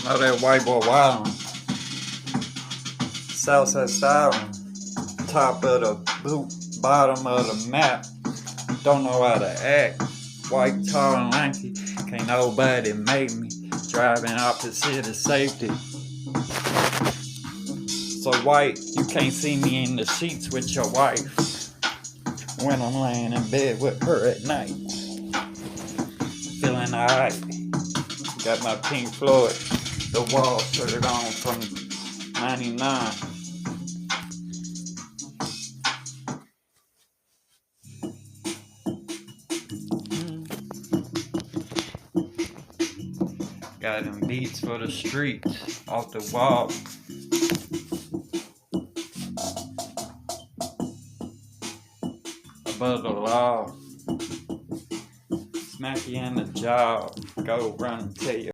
Know that white boy wildin'. Southside stylin'. Top of the boot, bottom of the map. Don't know how to act. White, tall, and lanky. Can't nobody make me. Driving opposite of safety. So white, you can't see me in the sheets with your wife when I'm laying in bed with her at night. Feeling alright. Got my Pink Floyd, the Wall shirt on from 99. Got them beats for the streets, off the wall. Above the law. Smack you in the jaw. Go run and tell you.